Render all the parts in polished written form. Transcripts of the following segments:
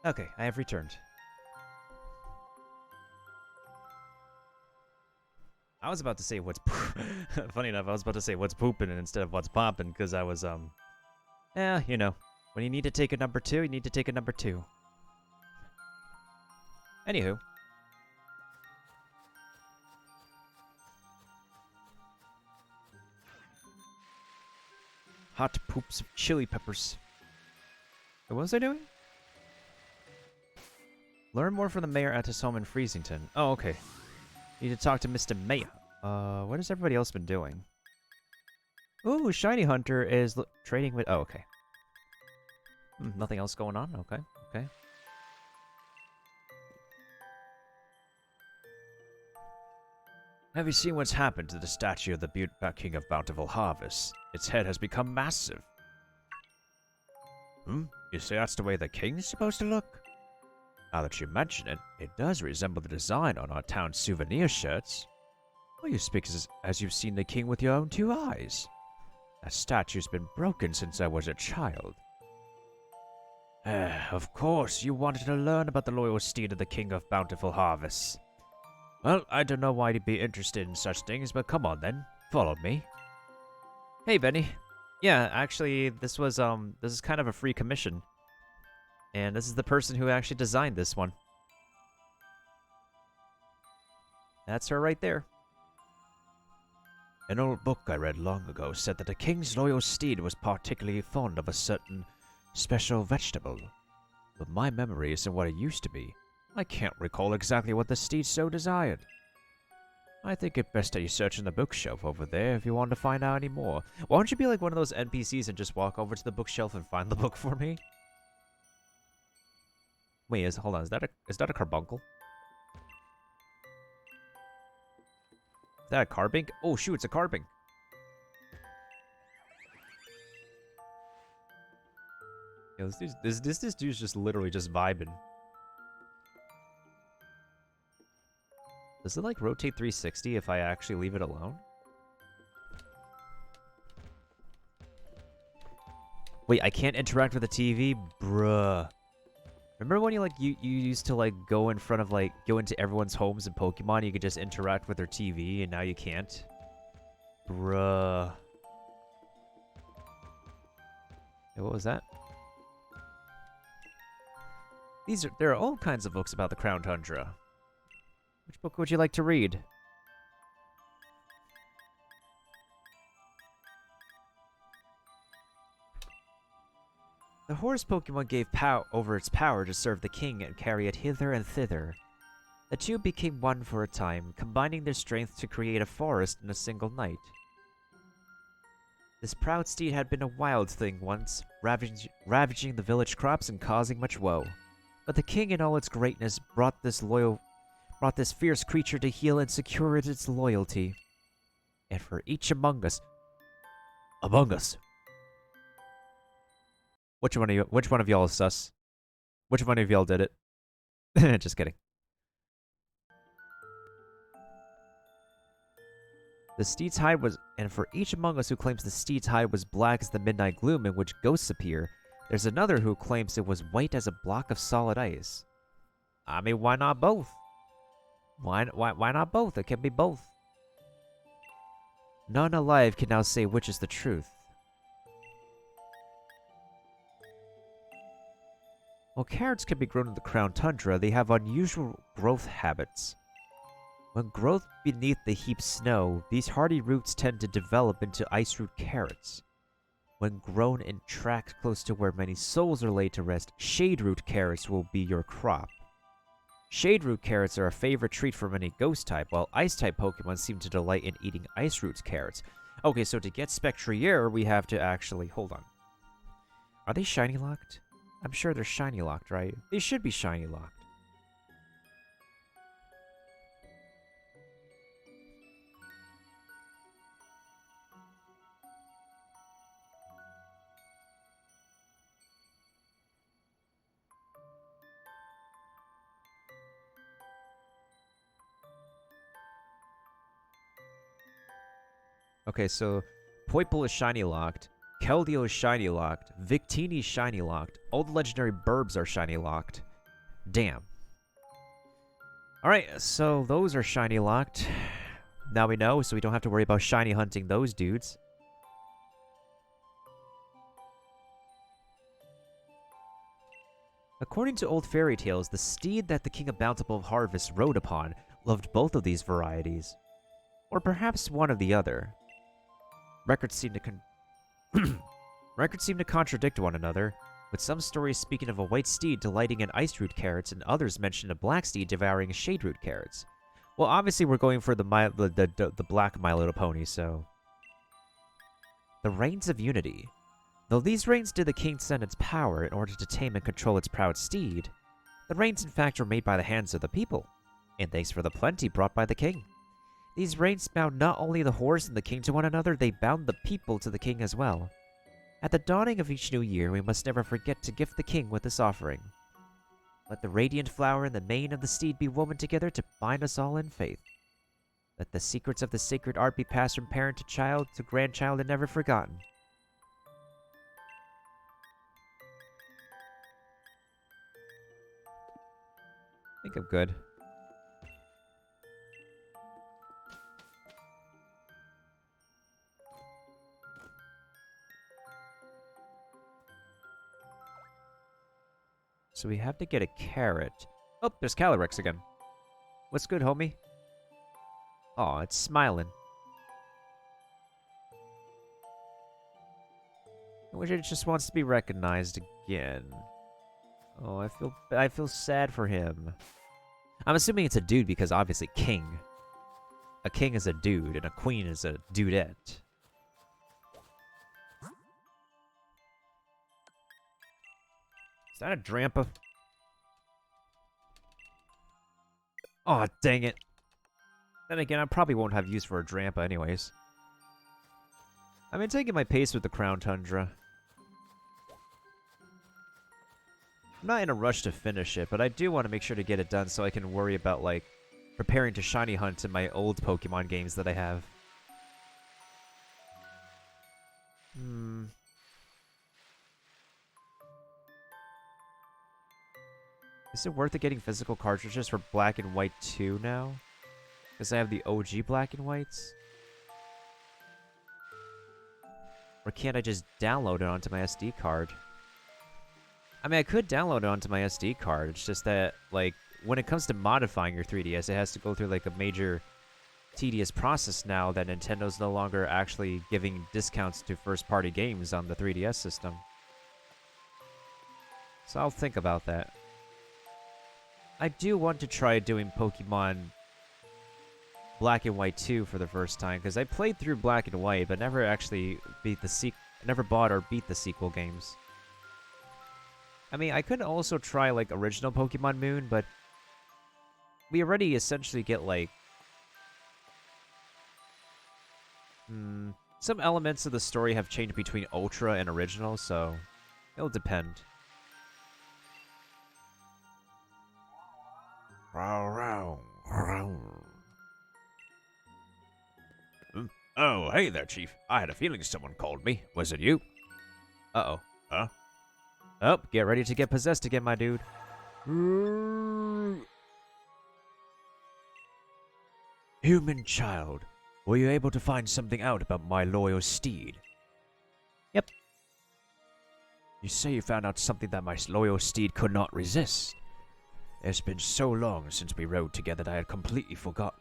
Okay, I have returned. I was about to say what's funny enough, I was about to say what's pooping instead of what's popping because I was yeah, you know, when you need to take a number 2, you need to take a number 2. Anywho, hot poops of chili peppers. What was I doing? Learn more from the mayor at his home in Freezington. Oh, okay. Need to talk to Mr. Mayor. What has everybody else been doing? Ooh, Shiny Hunter is trading with... Oh, okay. Nothing else going on? Okay, okay. Have you seen what's happened to the statue of the King of Bountiful Harvest? Its head has become massive. You say that's the way the king's supposed to look? Now that you mention it, it does resemble the design on our town's souvenir shirts. Well, you speak as you've seen the king with your own 2 eyes. That statue's been broken since I was a child. Of course, you wanted to learn about the loyal steed of the King of Bountiful Harvest. Well, I don't know why you'd be interested in such things, but come on then, follow me. Hey, Benny. Yeah, actually, this is kind of a free commission. And this is the person who actually designed this one. That's her right there. An old book I read long ago said that the king's loyal steed was particularly fond of a certain special vegetable. But my memory isn't what it used to be. I can't recall exactly what the steed so desired. I think it best that you search in the bookshelf over there if you want to find out any more. Why don't you be like one of those NPCs and just walk over to the bookshelf and find the book for me? Wait, hold on, is that a carbuncle? Is that a carbink? Oh shoot, it's a carbink. Yeah, this dude's just literally just vibing. Does it like rotate 360 if I actually leave it alone? Wait, I can't interact with the TV? Bruh. Remember when you used to like go in front of go into everyone's homes in Pokemon, you could just interact with their TV and now you can't? Bruh. Hey, what was that? There are all kinds of books about the Crown Tundra. Which book would you like to read? The horse Pokemon gave over its power to serve the king and carry it hither and thither. The two became one for a time, combining their strength to create a forest in a single night. This proud steed had been a wild thing once, ravaging the village crops and causing much woe. But the king in all its greatness brought this fierce creature to heal and secure its loyalty. And for each among us... Which one of y'all is sus? Which one of y'all did it? Just kidding. The steed's hide was... And for each among us who claims the steed's hide was black as the midnight gloom in which ghosts appear, there's another who claims it was white as a block of solid ice. I mean, why not both? Why not both? It can be both. None alive can now say which is the truth. While carrots can be grown in the Crown Tundra, they have unusual growth habits. When growth beneath the heaped snow, these hardy roots tend to develop into ice root carrots. When grown in tracts close to where many souls are laid to rest, shade root carrots will be your crop. Shade root carrots are a favorite treat for many ghost type, while ice type Pokemon seem to delight in eating ice root carrots. Okay, so to get Spectrier, we have to actually... Hold on. Are they shiny locked? I'm sure they're shiny locked, right? They should be shiny locked. Okay, so Poipole is shiny locked, Keldeo is shiny locked, Victini is shiny locked, all the legendary Burbs are shiny locked. Damn. Alright, so those are shiny locked. Now we know, so we don't have to worry about shiny hunting those dudes. According to old fairy tales, the steed that the King of Bountiful Harvest rode upon loved both of these varieties. Or perhaps one or the other. Records seem to contradict one another, with some stories speaking of a white steed delighting in ice root carrots and others mention a black steed devouring shade root carrots. Well, obviously we're going for the black My Little Pony, so... The Reins of Unity. Though these reins did the king send its power in order to tame and control its proud steed, the reins in fact were made by the hands of the people, and thanks for the plenty brought by the king. These reins bound not only the horse and the king to one another, they bound the people to the king as well. At the dawning of each new year, we must never forget to gift the king with this offering. Let the radiant flower and the mane of the steed be woven together to bind us all in faith. Let the secrets of the sacred art be passed from parent to child to grandchild and never forgotten. I think I'm good. So we have to get a carrot. Oh, there's Calyrex again. What's good, homie? Aw, it's smiling. I wish it just wants to be recognized again. Oh, I feel sad for him. I'm assuming it's a dude because obviously king. A king is a dude and a queen is a dudette. Is that a Drampa? Aw, dang it. Then again, I probably won't have use for a Drampa anyways. I've been taking my pace with the Crown Tundra. I'm not in a rush to finish it, but I do want to make sure to get it done so I can worry about, like, preparing to shiny hunt in my old Pokemon games that I have. Is it worth it getting physical cartridges for Black and White 2 now? Because I have the OG Black and Whites? Or can't I just download it onto my SD card? I mean, I could download it onto my SD card. It's just that, like, when it comes to modifying your 3DS, it has to go through, like, a major tedious process now that Nintendo's no longer actually giving discounts to first-party games on the 3DS system. So I'll think about that. I do want to try doing Pokemon Black and White 2 for the first time, because I played through Black and White, but never actually never bought or beat the sequel games. I mean, I could also try, like, original Pokemon Moon, but we already essentially get, like, some elements of the story have changed between Ultra and original, so it'll depend. Oh, hey there, Chief. I had a feeling someone called me. Was it you? Uh-oh. Huh? Oh, get ready to get possessed again, my dude. Human child, were you able to find something out about my loyal steed? Yep. You say you found out something that my loyal steed could not resist. It's been so long since we rode together that I had completely forgotten.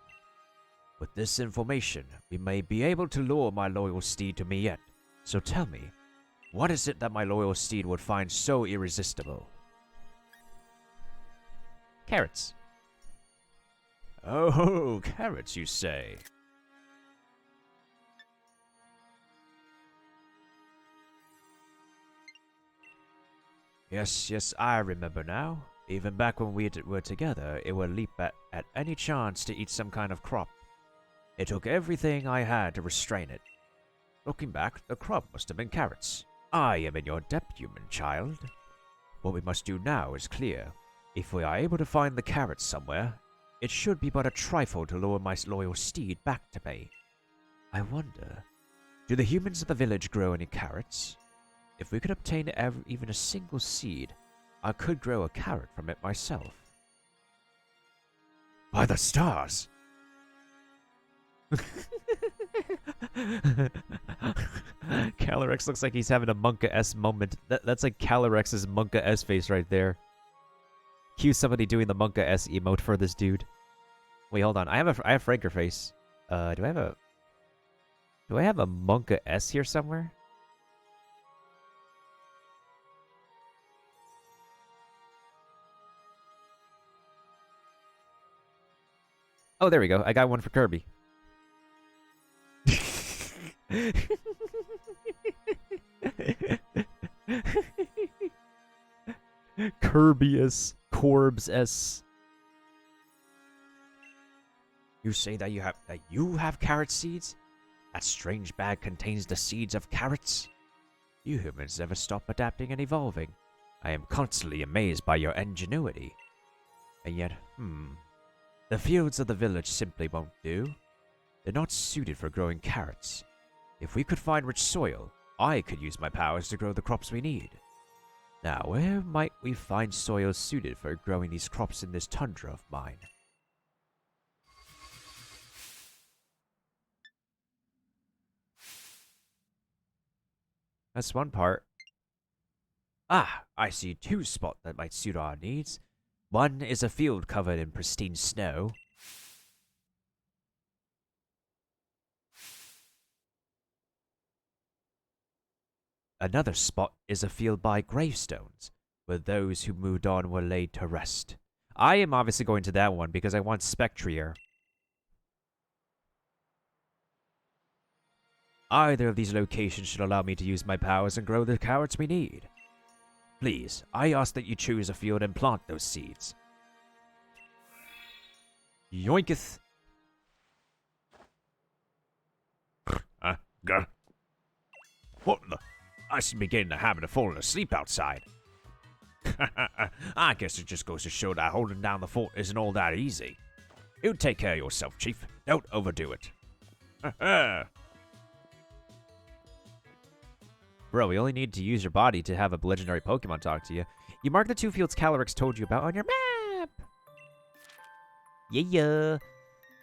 With this information, we may be able to lure my loyal steed to me yet. So tell me, what is it that my loyal steed would find so irresistible? Carrots. Oh, carrots, you say? Yes, I remember now. Even back when we were together, it would leap at any chance to eat some kind of crop. It took everything I had to restrain it. Looking back, the crop must have been carrots. I am in your debt, human child. What we must do now is clear. If we are able to find the carrots somewhere, it should be but a trifle to lure my loyal steed back to me. I wonder, do the humans of the village grow any carrots? If we could obtain even a single seed, I could grow a carrot from it myself. By the stars! Calyrex looks like he's having a Monka-S moment. That's like Calyrex's Monka-S face right there. Cue somebody doing the Monka-S emote for this dude. Wait, hold on. I have Franker face. Do I have a Monka-S here somewhere? Oh, there we go. I got one for Kirby. Kirby-S. Corbs-S. You say that you have carrot seeds? That strange bag contains the seeds of carrots? You humans never stop adapting and evolving. I am constantly amazed by your ingenuity. And yet, the fields of the village simply won't do. They're not suited for growing carrots. If we could find rich soil, I could use my powers to grow the crops we need. Now, where might we find soil suited for growing these crops in this tundra of mine? That's one part. Ah, I see two spots that might suit our needs. One is a field covered in pristine snow. Another spot is a field by gravestones, where those who moved on were laid to rest. I am obviously going to that one because I want Spectrier. Either of these locations should allow me to use my powers and grow the carrots we need. Please, I ask that you choose a field and plant those seeds. Yoinketh. What in the... I should be getting the habit of falling asleep outside. I guess it just goes to show that holding down the fort isn't all that easy. You take care of yourself, Chief. Don't overdo it. Bro, we only need to use your body to have a legendary Pokemon talk to you. You mark the two fields Calyrex told you about on your map! Yeah.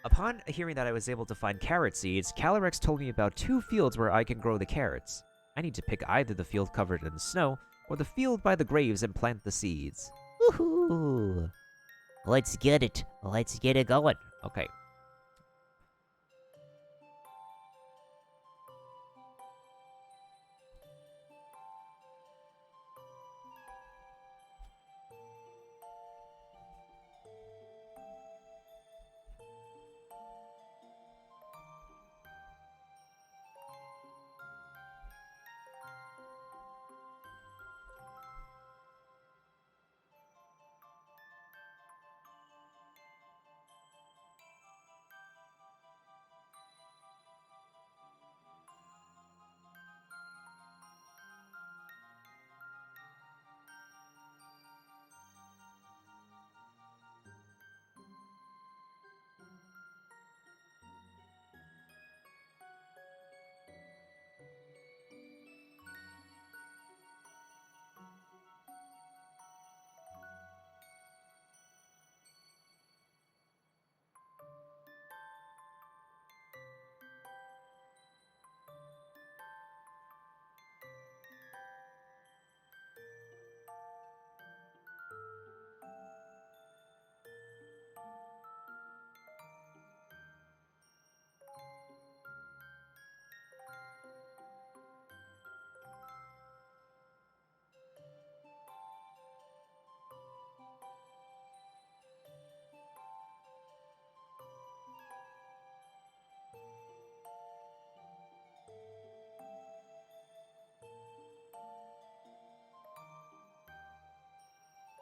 Upon hearing that I was able to find carrot seeds, Calyrex told me about two fields where I can grow the carrots. I need to pick either the field covered in snow or the field by the graves and plant the seeds. Woohoo! Let's get it. Let's get it going. Okay.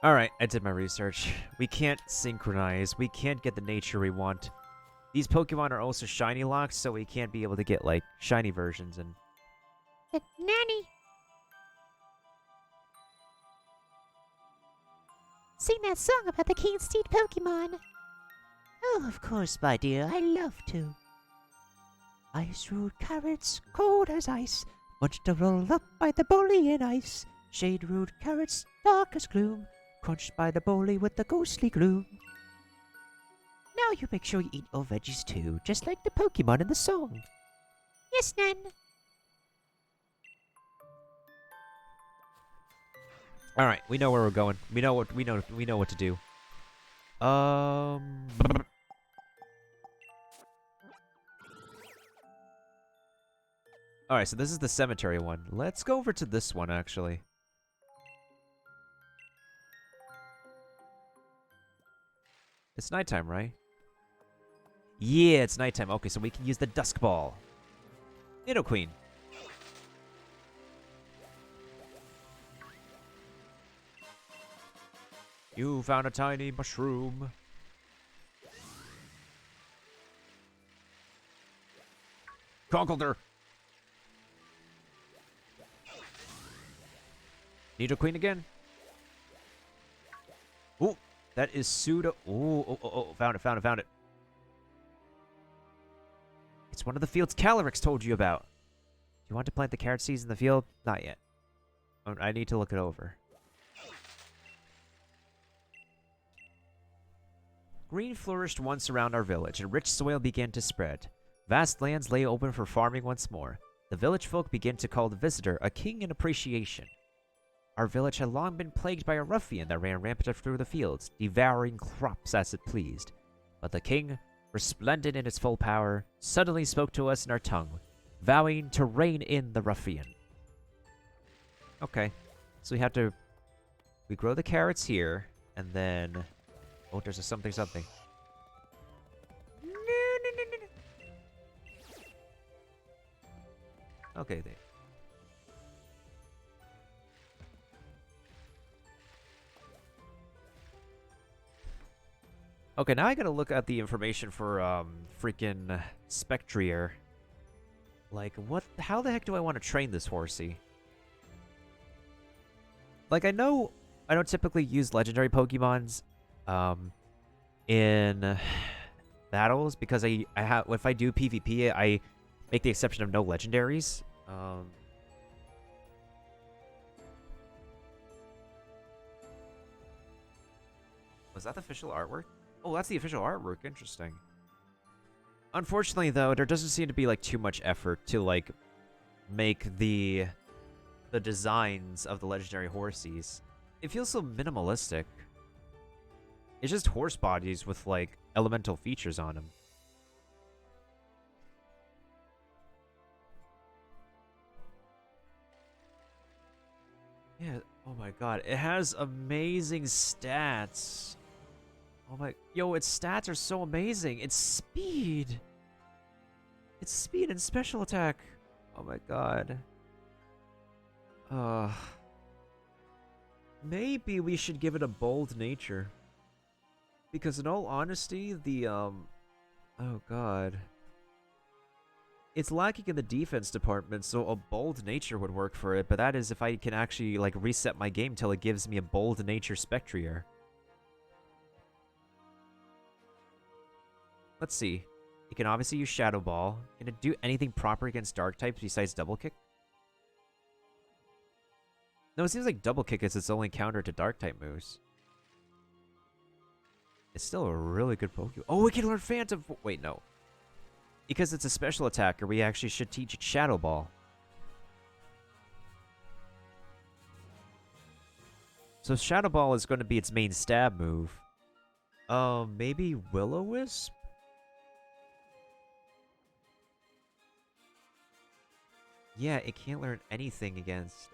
Alright, I did my research. We can't synchronize. We can't get the nature we want. These Pokemon are also shiny locked, so we can't be able to get, like, shiny versions and... Nanny! Sing that song about the King Steed Pokemon. Oh, of course, my dear. I love to. Ice root carrots, cold as ice, much to roll up by the Bolian ice. Shade root carrots, dark as gloom, crunched by the bully with the ghostly gloom. Now you make sure you eat your veggies too, just like the Pokemon in the song. Yes, Nan. All right, we know where we're going. We know what to do. All right, so this is the cemetery one. Let's go over to this one actually. It's nighttime, right? Yeah, it's nighttime. Okay, so we can use the Dusk Ball. Nidoqueen. You found a tiny mushroom. Conkled her. Nidoqueen again. Ooh, that is pseudo. Oh, found it. It's one of the fields Calyrex told you about. Do you want to plant the carrot seeds in the field? Not yet. I need to look it over. Green flourished once around our village, and rich soil began to spread. Vast lands lay open for farming once more. The village folk began to call the visitor a king in appreciation. Our village had long been plagued by a ruffian that ran rampant through the fields, devouring crops as it pleased. But the king, resplendent in his full power, suddenly spoke to us in our tongue, vowing to rein in the ruffian. Okay, so we grow the carrots here, and then... Oh, there's a something. Okay, then. Okay, now I gotta look at the information for, freaking Spectrier. Like, how the heck do I want to train this horsey? Like, I don't typically use legendary Pokemons, in battles, because if I do PvP, I make the exception of no legendaries. Was that the official artwork? Oh, that's the official artwork. Interesting. Unfortunately, though, there doesn't seem to be, like, too much effort to, like, make the designs of the legendary horsies. It feels so minimalistic. It's just horse bodies with, like, elemental features on them. Yeah, oh my god. It has amazing stats. Oh my... Yo, its stats are so amazing. It's speed. It's speed and special attack. Oh my god. Maybe we should give it a bold nature. Because in all honesty, oh god. It's lacking in the defense department, so a bold nature would work for it, but that is if I can actually, like, reset my game till it gives me a bold nature Spectrier. Let's see. It can obviously use Shadow Ball. Can it do anything proper against Dark types besides Double Kick? No, it seems like Double Kick is its only counter to Dark type moves. It's still a really good Pokemon. Oh, we can learn Phantom... Wait, no. Because it's a special attacker, we actually should teach it Shadow Ball. So Shadow Ball is going to be its main stab move. Maybe Will-O-Wisp? Yeah, it can't learn anything against,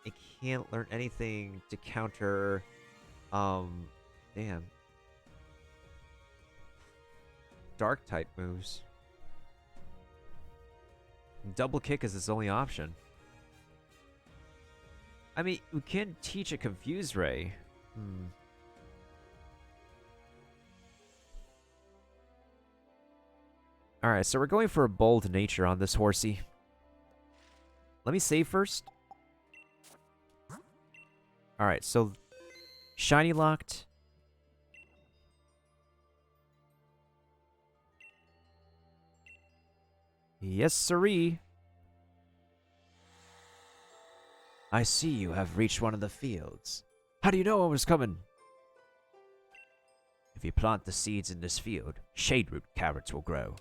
it can't learn anything to counter, damn. Dark type moves. Double Kick is its only option. I mean, we can teach a Confuse Ray. Alright, so we're going for a bold nature on this horsey. Let me save first. Alright, so Shiny locked. Yes, siree. I see you have reached one of the fields. How do you know I was coming? If you plant the seeds in this field, shaderoot carrots will grow.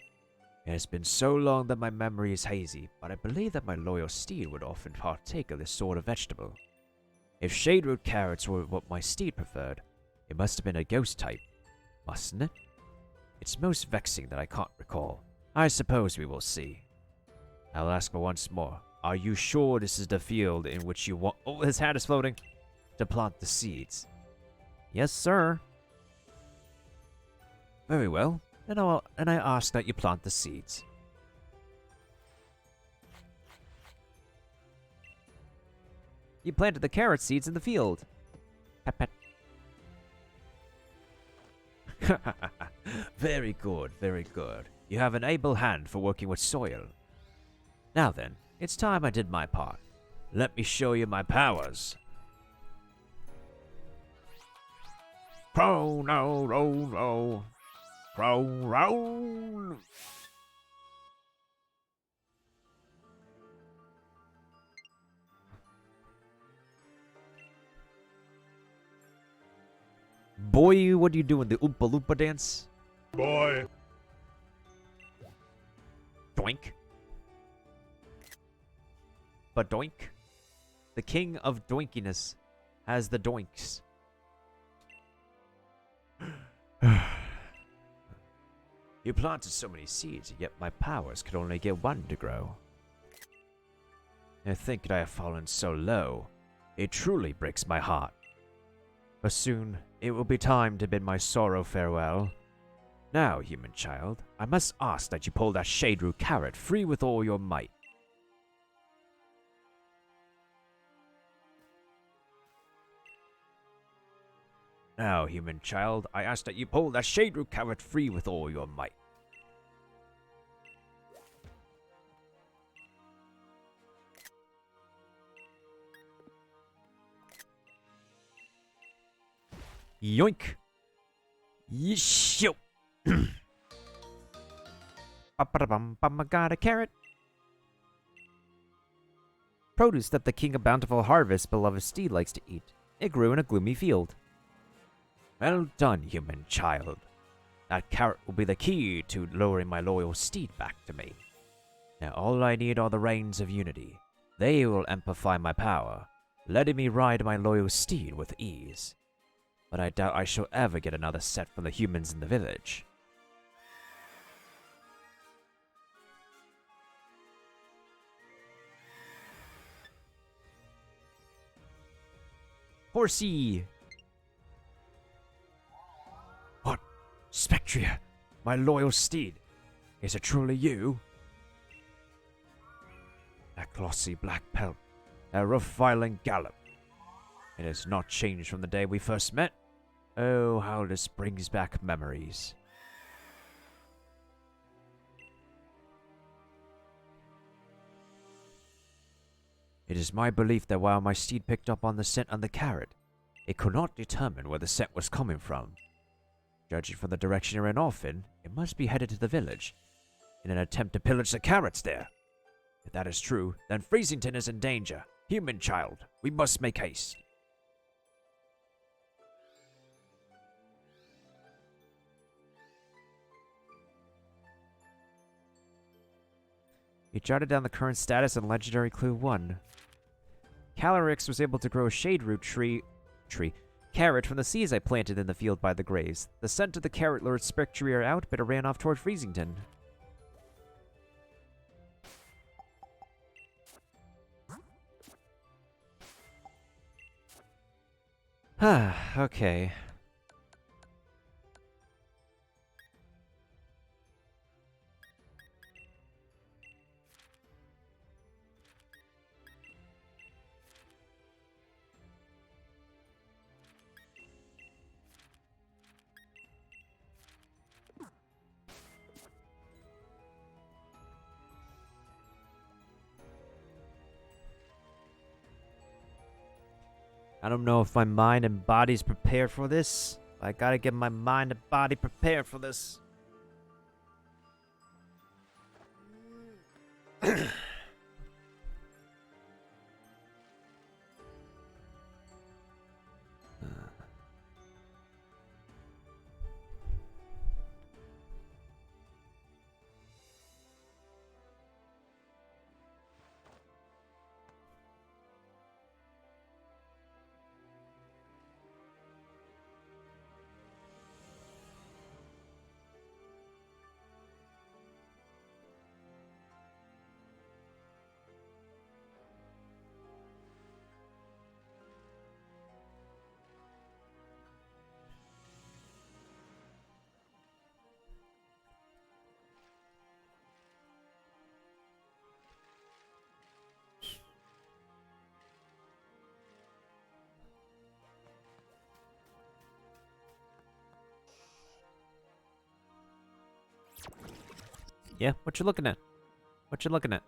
It has been so long that my memory is hazy, but I believe that my loyal steed would often partake of this sort of vegetable. If shaderoot carrots were what my steed preferred, it must have been a ghost type, mustn't it? It's most vexing that I can't recall. I suppose we will see. I'll ask for once more. Are you sure this is the field in which you want— oh, his hat is floating— to plant the seeds? Yes, sir. Very well. Then I ask that you plant the seeds. You planted the carrot seeds in the field. Pat, pat. Very good, very good. You have an able hand for working with soil. Now then, it's time I did my part. Let me show you my powers. Crow, no, roll, roll. Crow, roll. Boy, what are you doing? The Oompa Loompa dance? Boy. Doink. But doink. The king of doinkiness has the doinks. You planted so many seeds, yet my powers could only get one to grow. I think that I have fallen so low. It truly breaks my heart. But soon, it will be time to bid my sorrow farewell. Now, human child, I must ask that you pull that shaderoot carrot free with all your might. Now, human child, I ask that you pull that shaderoot carrot free with all your might. Yoink. Yeesh! Ba-ba-da-bum-bum, I got a carrot. Produce that the king of bountiful harvest beloved steed likes to eat. It grew in a gloomy field. Well done, human child. That carrot will be the key to luring my loyal steed back to me. Now all I need are the reins of unity. They will amplify my power, letting me ride my loyal steed with ease. But I doubt I shall ever get another set from the humans in the village. Horsey. What? Spectria, my loyal steed. Is it truly you? That glossy black pelt, that rough violent gallop. It has not changed from the day we first met. Oh, how this brings back memories. It is my belief that while my steed picked up on the scent on the carrot, it could not determine where the scent was coming from. Judging from the direction it ran off in, it must be headed to the village, in an attempt to pillage the carrots there. If that is true, then Freezington is in danger. Human child, we must make haste. He jotted down the current status and legendary clue 1. Calyrex was able to grow a shaderoot carrot from the seeds I planted in the field by the graves. The scent of the carrot lured Spectria out, but it ran off toward Freezington. Okay. I don't know if my mind and body's prepared for this. I gotta get my mind and body prepared for this. Yeah, what you looking at? What you looking at?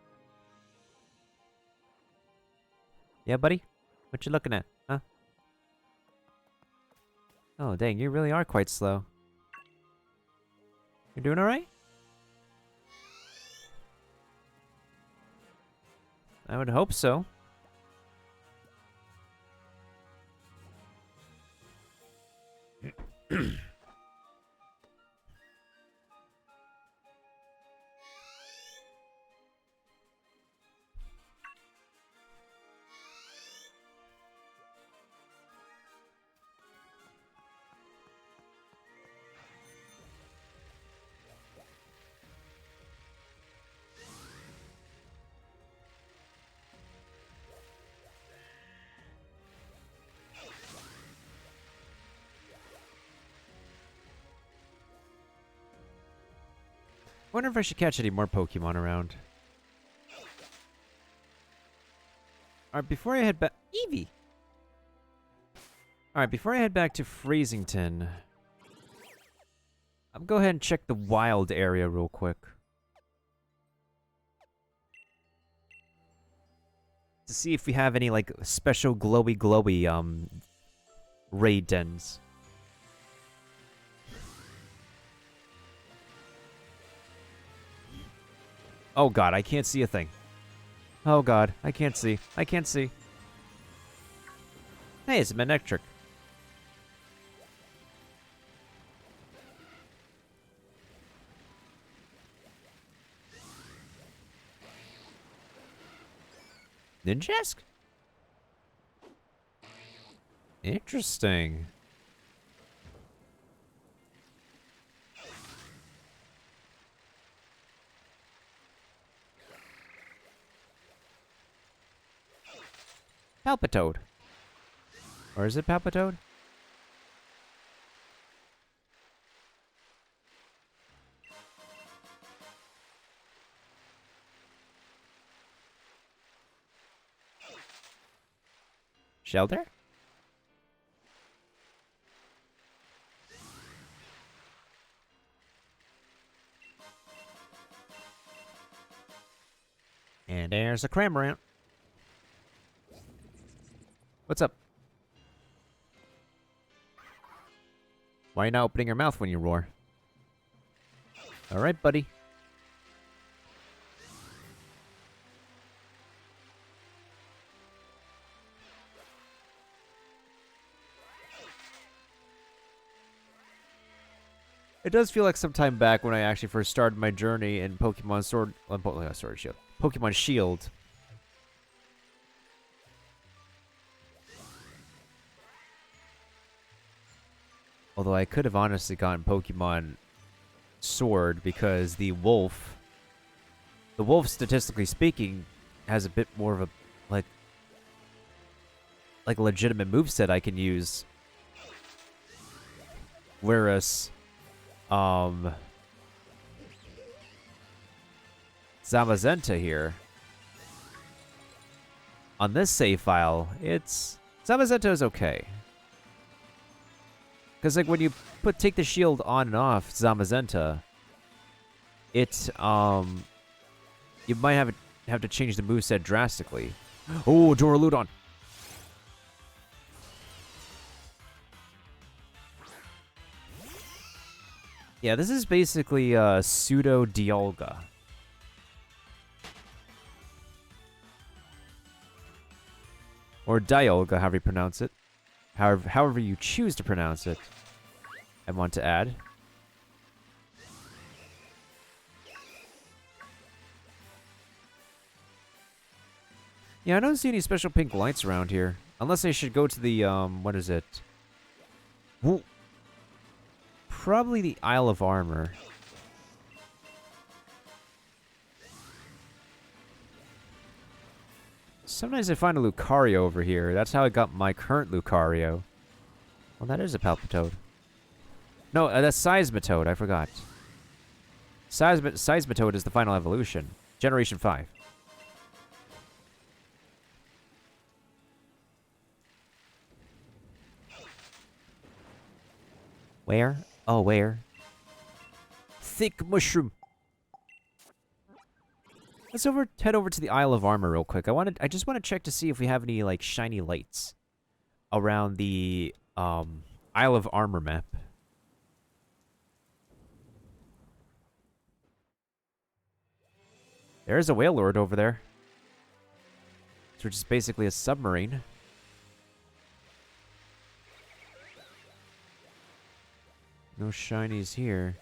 Yeah, buddy? What you looking at? Huh? Oh, dang, you really are quite slow. You doing alright? I would hope so. I wonder if I should catch any more Pokemon around. Alright, before I head back... Eevee! Alright, before I head back to Freezington, I'm gonna go ahead and check the wild area real quick. To see if we have any, like, special glowy, raid dens. Oh god, I can't see a thing. Oh god, I can't see. I can't see. Hey, it's a Manectric. Ninjask? Interesting. Palpitoad. Or is it Palpitoad? Shelter? And there's a Cramorant. What's up? Why are you not opening your mouth when you roar? Alright, buddy. It does feel like some time back when I actually first started my journey in Pokemon Sword... Sword Shield. Pokemon Shield. Although I could have honestly gotten Pokemon Sword because the wolf, statistically speaking, has a bit more of a like legitimate moveset I can use. Whereas Zamazenta here on this save file, Zamazenta is okay. Because, like, when you take the shield on and off Zamazenta, it, you might have to change the moveset drastically. Oh, Duraludon! Yeah, this is basically, pseudo Dialga. Or Dialga, however you pronounce it. However you choose to pronounce it, I want to add. Yeah, I don't see any special pink lights around here. Unless I should go to the, what is it? Well, probably the Isle of Armor. Sometimes I find a Lucario over here. That's how I got my current Lucario. Well, that is a Palpitoad. No, that's Seismitoad. I forgot. Seismitoad is the final evolution. Generation 5. Where? Oh, where? Thick mushroom. Let's head over to the Isle of Armor real quick. I just want to check to see if we have any like shiny lights around the Isle of Armor map. There's a whale lord over there, which is basically a submarine. No shinies here.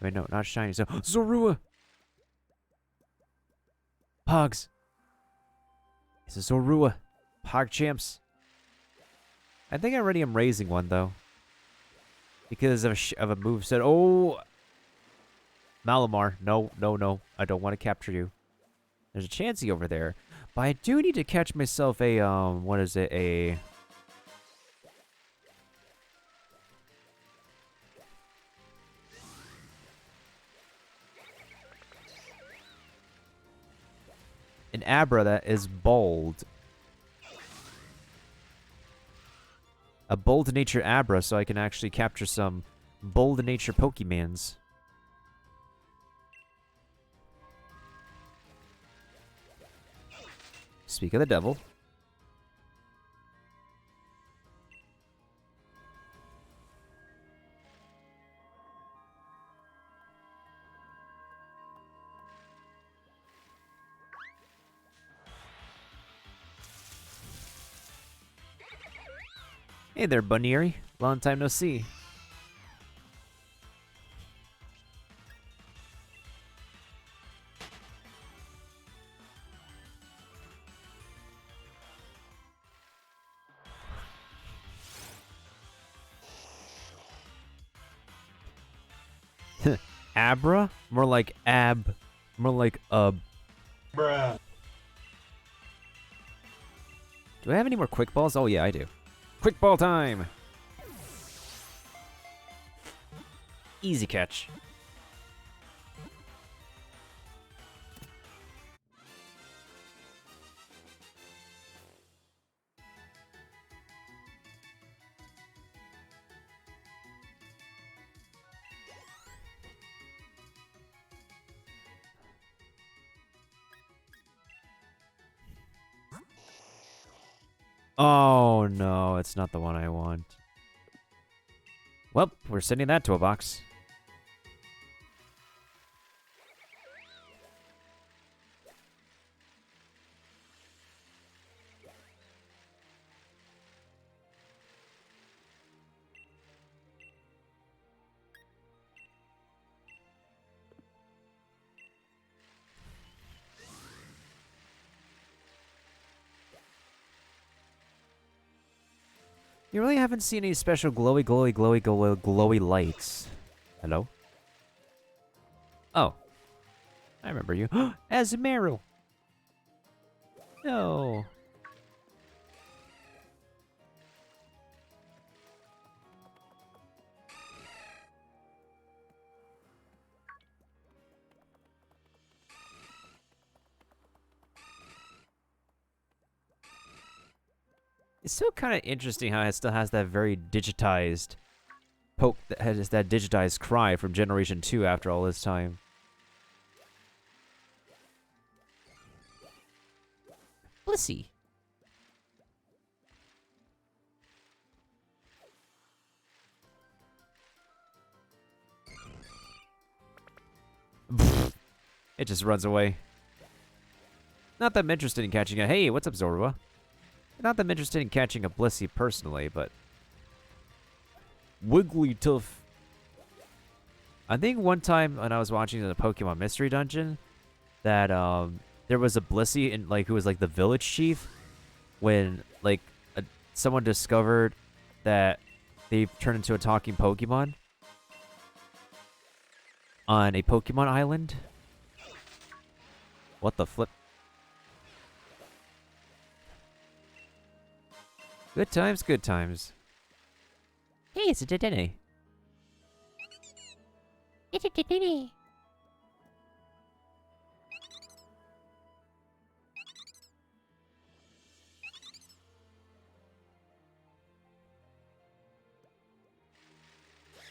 Wait, no, not shinies. Oh, Zorua! Pogs! It's a Zorua. Pog champs. I think I already am raising one, though. Because of a moveset. Oh! Malamar. No, no, no. I don't want to capture you. There's a Chansey over there. But I do need to catch myself a, what is it? An Abra that is bold. A bold nature Abra, so I can actually capture some bold nature Pokemans. Speak of the devil. Hey there, Bunnery. Long time no see. Abra? More like ab. More like Bruh. Do I have any more quick balls? Oh yeah, I do. Quick ball time! Easy catch. Oh no, it's not the one I want. Well, we're sending that to a box. You really haven't seen any special glowy lights. Hello? Oh. I remember you. Azumarill! No. It's still kind of interesting how it still has that very digitized poke that has that digitized cry from Generation 2 after all this time. Blissey. It just runs away. Not that I'm interested in catching a... Hey, what's up, Zorua? Not that I'm interested in catching a Blissey personally, but... Wigglytuff. I think one time when I was watching the Pokemon Mystery Dungeon, that there was a Blissey in who was like the village chief, when someone discovered that they turned into a talking Pokemon on a Pokemon island. What the flip? Good times, good times. Hey, it's a Dedenne. It's a Dedenne.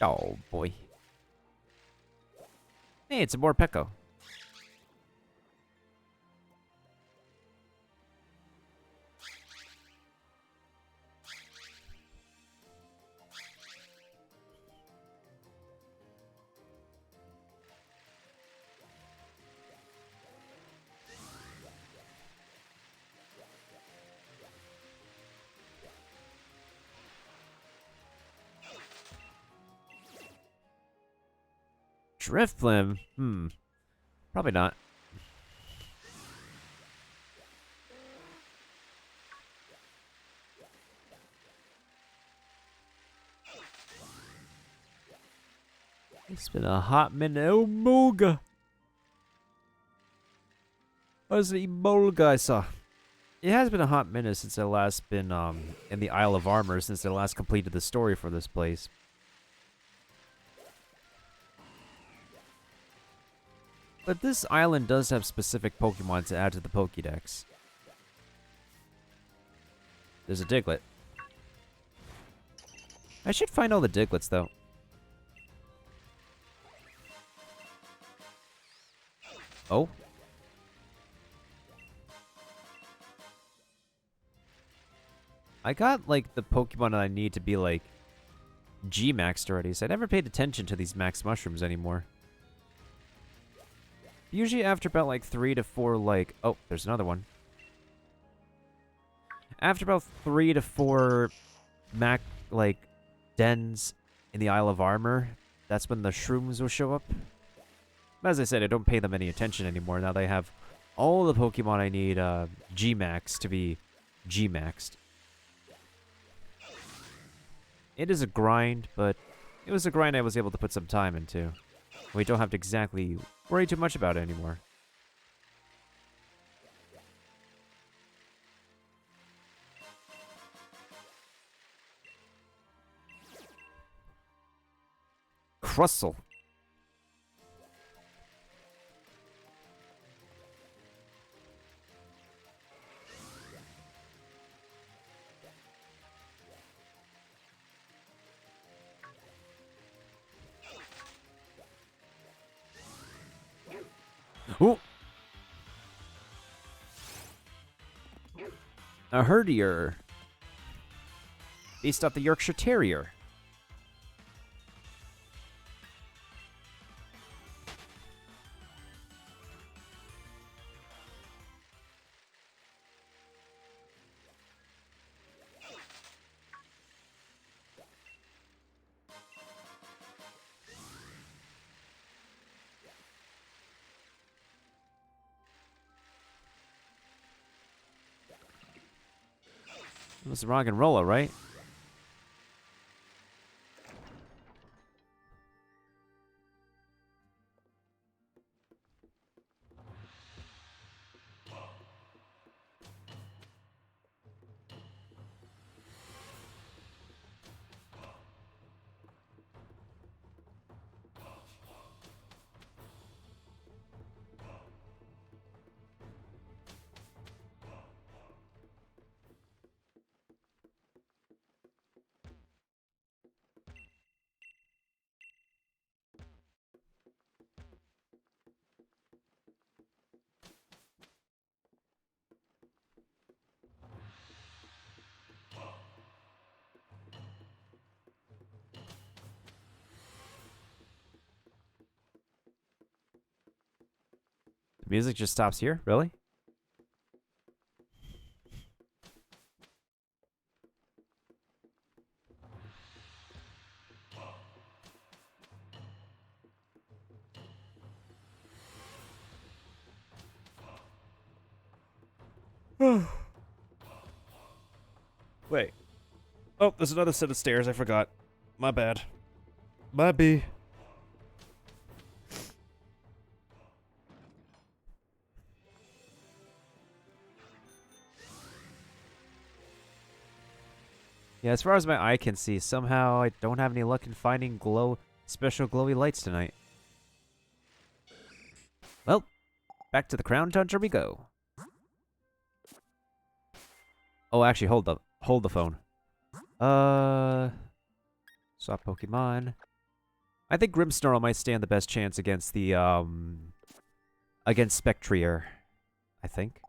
Oh, boy. Hey, it's a Morpeko. Drifblim? Probably not. It's been a hot minute. Oh, Mulga! Where's the Mulga I saw? It has been a hot minute since I last been in the Isle of Armor, since I last completed the story for this place. But this island does have specific Pokemon to add to the Pokédex. There's a Diglett. I should find all the Diglets, though. Oh? I got, like, the Pokemon I need to be, like, G-maxed already, so I never paid attention to these max mushrooms anymore. Usually after about, like, 3 to 4, like... Oh, there's another one. After about 3 to 4 dens in the Isle of Armor, that's when the shrooms will show up. As I said, I don't pay them any attention anymore. Now they have all the Pokemon I need G-Max to be G-Maxed. It is a grind, but it was a grind I was able to put some time into. We don't have to exactly worry too much about it anymore. Crustle. Ooh. A herdier. Based off the Yorkshire Terrier. It was rock and roller, right? The music just stops here? Really? Wait. Oh, there's another set of stairs. I forgot. My bad. My B. Yeah, as far as my eye can see, somehow I don't have any luck in finding special glowy lights tonight. Well, back to the Crown Tundra we go. Oh, actually, hold the phone. Swap Pokemon. I think Grimmsnarl might stand the best chance against the, against Spectrier. I think.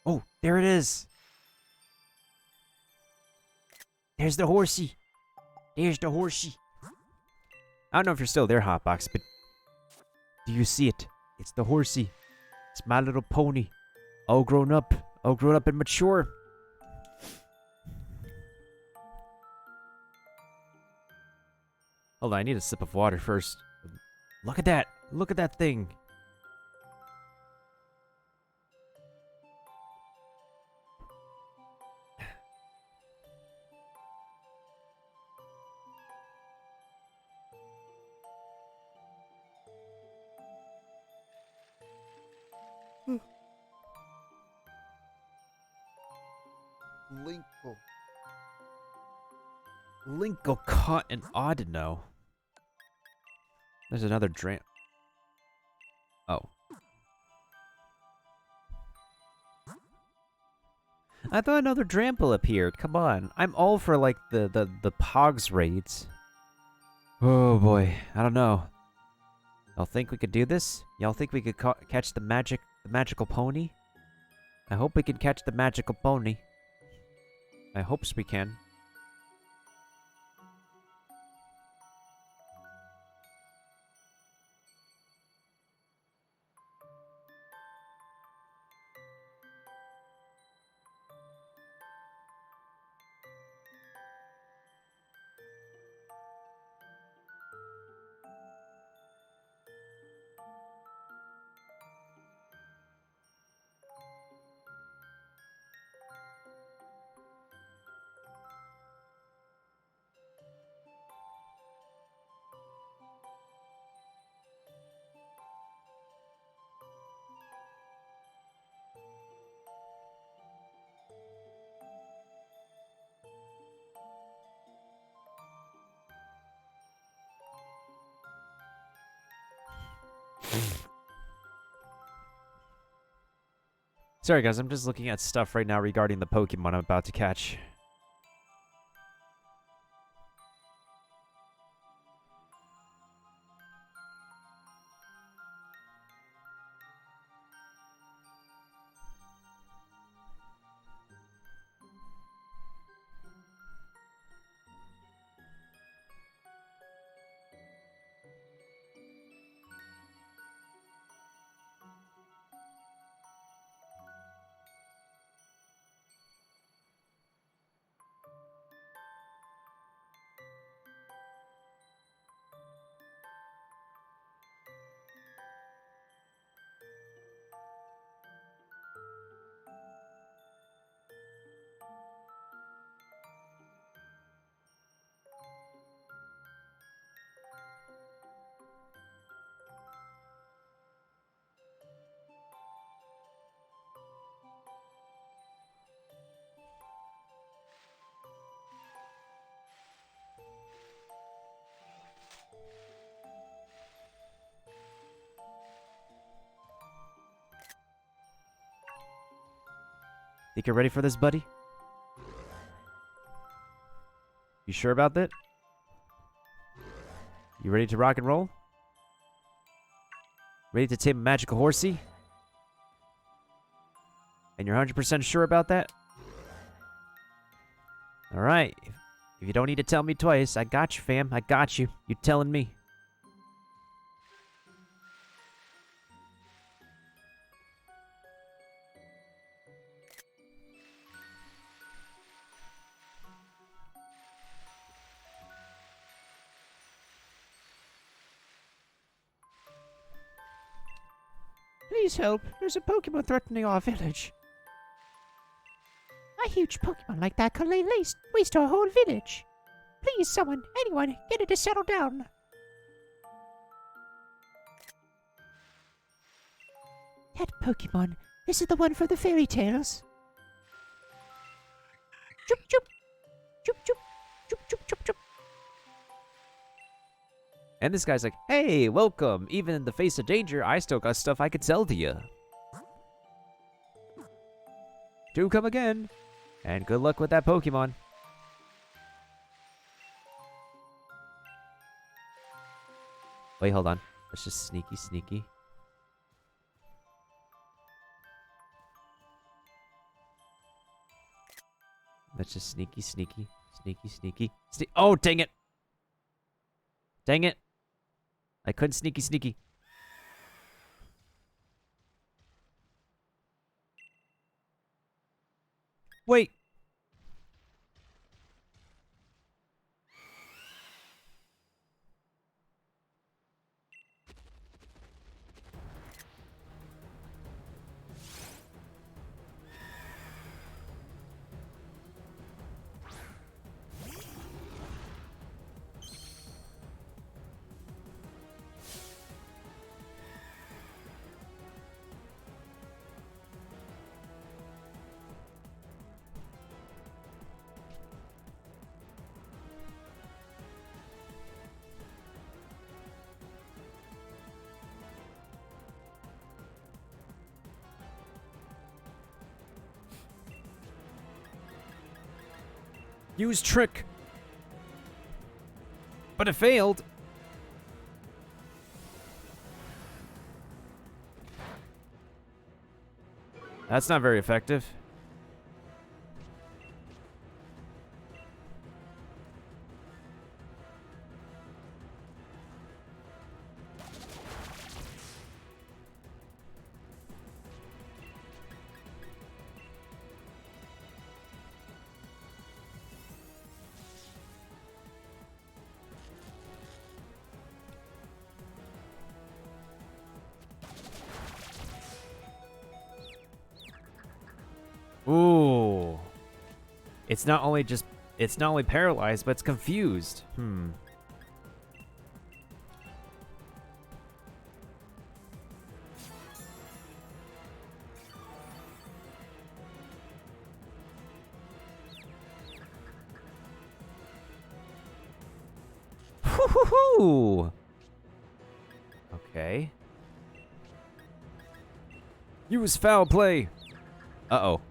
Oh, there it is. There's the horsey. There's the horsey. I don't know if you're still there, Hotbox, but do you see it? It's the horsey. It's My Little Pony. All grown up. All grown up and mature. Hold on, I need a sip of water first. Look at that. Look at that thing. Linkle. Linkle caught an Audino. There's another dram. Oh. I thought another Drample appeared. Come on. I'm all for like the Pogs raids. Oh boy. I don't know. Y'all think we could do this? Y'all think we could catch the magical pony? I hope we can catch the magical pony. I hopes we can. Sorry guys, I'm just looking at stuff right now regarding the Pokemon I'm about to catch. Think you're ready for this, buddy? You sure about that? You ready to rock and roll? Ready to tame a magical horsey? And you're 100% sure about that? Alright. If you don't need to tell me twice, I got you, fam. I got you. You telling me. Please help. There's a Pokemon threatening our village. A huge Pokemon like that could lay waste our whole village. Please, someone, anyone, get it to settle down. That Pokemon. This is the one for the fairy tales. Choop choop. Choop choop. Choop choop choop choop. And this guy's like, hey, welcome. Even in the face of danger, I still got stuff I could sell to you. Do come again. And good luck with that Pokemon. Wait, hold on. Let's just sneaky. Let's just sneaky. Oh, dang it. Dang it. I couldn't sneaky. Wait. Use trick. But it failed. That's not very effective. Ooh. It's not only paralyzed, but it's confused. Woo-hoo-hoo! Okay. Use foul play. Uh-oh.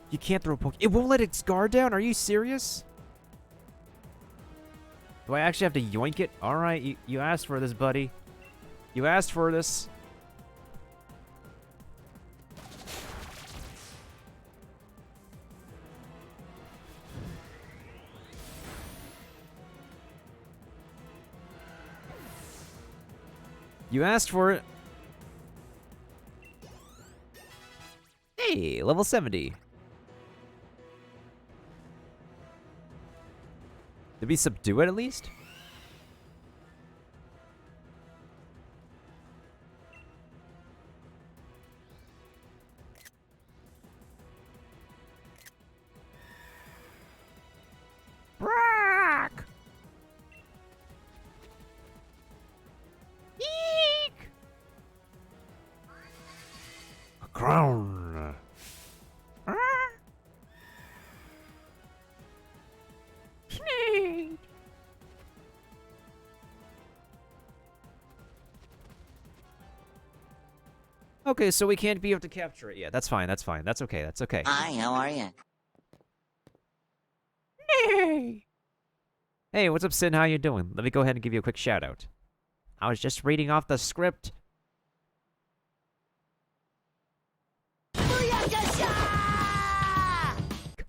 You can't throw poke. It won't let its guard down? Are you serious? Do I actually have to yoink it? Alright, you asked for this, buddy. You asked for this. You asked for it. Hey, level 70. Did we subdue it at least? Brack! Eek! A crown. Okay, so we can't be able to capture it yet. That's fine, that's fine. That's okay, that's okay. Hi, how are you? Hey, what's up, Sin? How you doing? Let me go ahead and give you a quick shout-out. I was just reading off the script.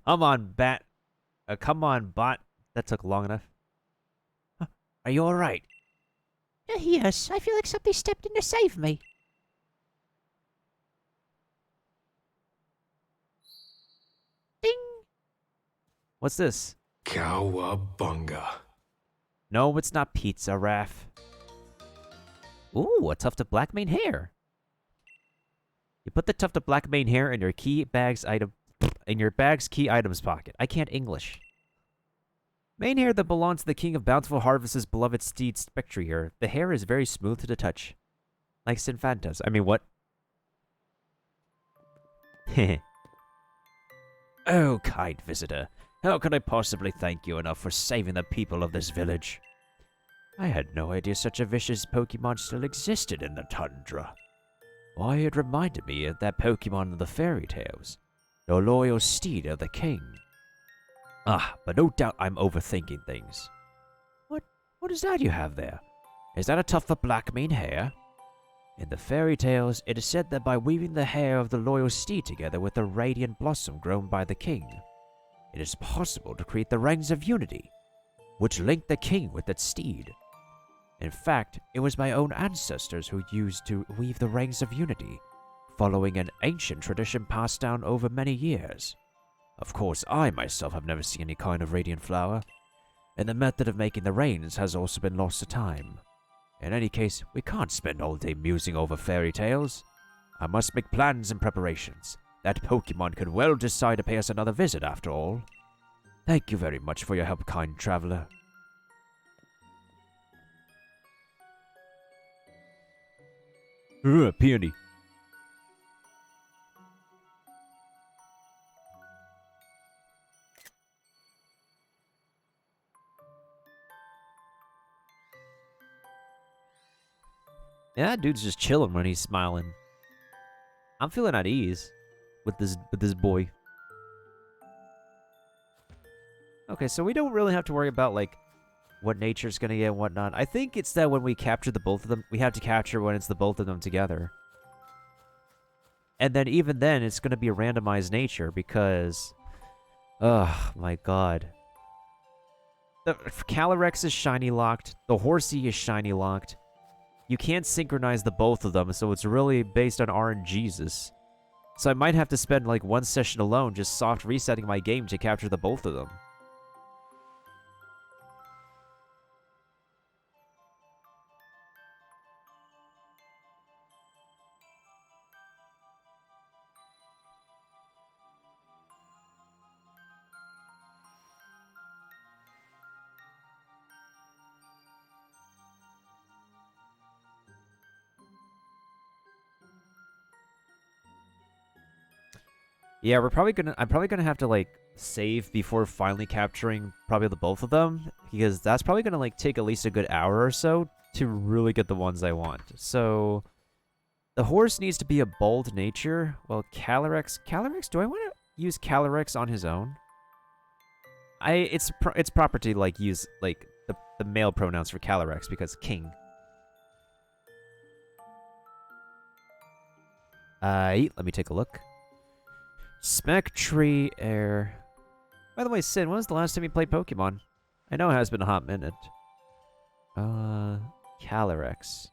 Come on, bat. Come on, bot. That took long enough. Huh. Are you alright? Yes, I feel like somebody stepped in to save me. Ding! What's this? Cowabunga. No, it's not pizza, Raph. Ooh, a tuft of black mane hair. You put the tuft of black mane hair in your bag's key items pocket. I can't English. Mane hair that belongs to the king of bountiful harvest's beloved steed Spectrier. The hair is very smooth to the touch. Like Sinfanta's. I mean, what? Oh, kind visitor. How can I possibly thank you enough for saving the people of this village? I had no idea such a vicious Pokemon still existed in the Tundra. Why, it reminded me of that Pokemon in the fairy tales. The loyal steed of the king. Ah, but no doubt I'm overthinking things. What is that you have there? Is that a tuft of black mane hair? In the fairy tales, it is said that by weaving the hair of the loyal steed together with the radiant blossom grown by the king, it is possible to create the rings of unity, which link the king with its steed. In fact, it was my own ancestors who used to weave the rings of unity, following an ancient tradition passed down over many years. Of course, I myself have never seen any kind of radiant flower, and the method of making the rains has also been lost to time. In any case, we can't spend all day musing over fairy tales. I must make plans and preparations. That Pokemon could well decide to pay us another visit after all. Thank you very much for your help, kind traveler. Peony. Yeah, that dude's just chilling when he's smiling. I'm feeling at ease with this boy. Okay, so we don't really have to worry about like what nature's gonna get and whatnot. I think it's that when we capture the both of them, we have to capture when it's the both of them together. And then even then, it's gonna be a randomized nature because, oh my god, the Calyrex is shiny locked. The Horsey is shiny locked. You can't synchronize the both of them, so it's really based on RNGesus. So I might have to spend like one session alone just soft resetting my game to capture the both of them. Yeah, I'm probably gonna have to like save before finally capturing probably the both of them, because that's probably gonna like take at least a good hour or so to really get the ones I want. So the horse needs to be a bold nature. Well, Calyrex, do I want to use Calyrex on his own? It's proper to like use like the male pronouns for Calyrex because king. Let me take a look. Spectre Air. By the way, Sin, when was the last time you played Pokemon? I know it has been a hot minute. Calyrex.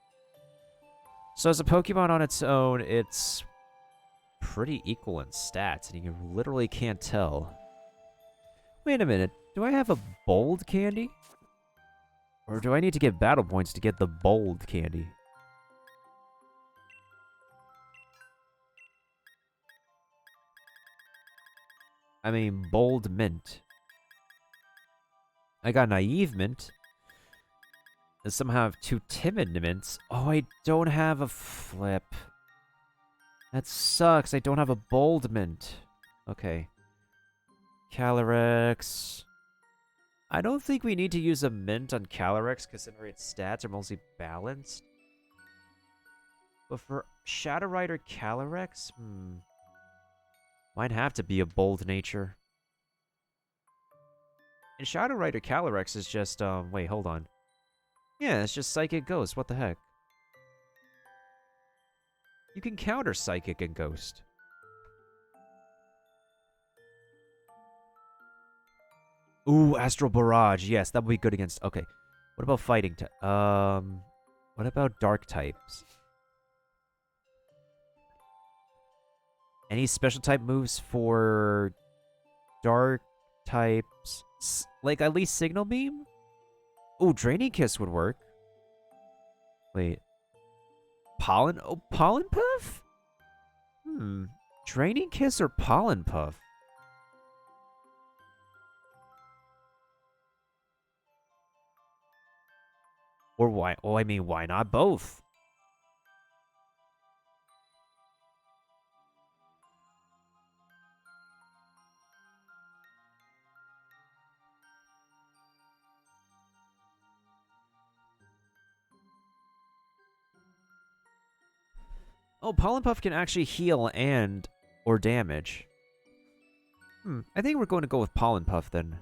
So as a Pokemon on its own, it's pretty equal in stats, and you literally can't tell. Wait a minute, do I have a bold candy? Or do I need to get battle points to get the bold candy? I mean, bold mint. I got naive mint. And somehow have two timid mints. Oh, I don't have a flip. That sucks. I don't have a bold mint. Okay. Calyrex. I don't think we need to use a mint on Calyrex considering its stats are mostly balanced. But for Shadow Rider Calyrex, might have to be a bold nature. And Shadow Rider Calyrex is just, wait, hold on. Yeah, it's just Psychic Ghost, what the heck? You can counter Psychic and Ghost. Ooh, Astral Barrage, yes, that would be good against, okay. What about fighting what about dark types? Any special type moves for dark types? Like at least Signal Beam? Ooh, Draining Kiss would work. Wait. Pollen? Oh, Pollen Puff? Draining Kiss or Pollen Puff? Or why? Oh, I mean, why not both? Oh, Pollen Puff can actually heal and or damage. I think we're going to go with Pollen Puff then.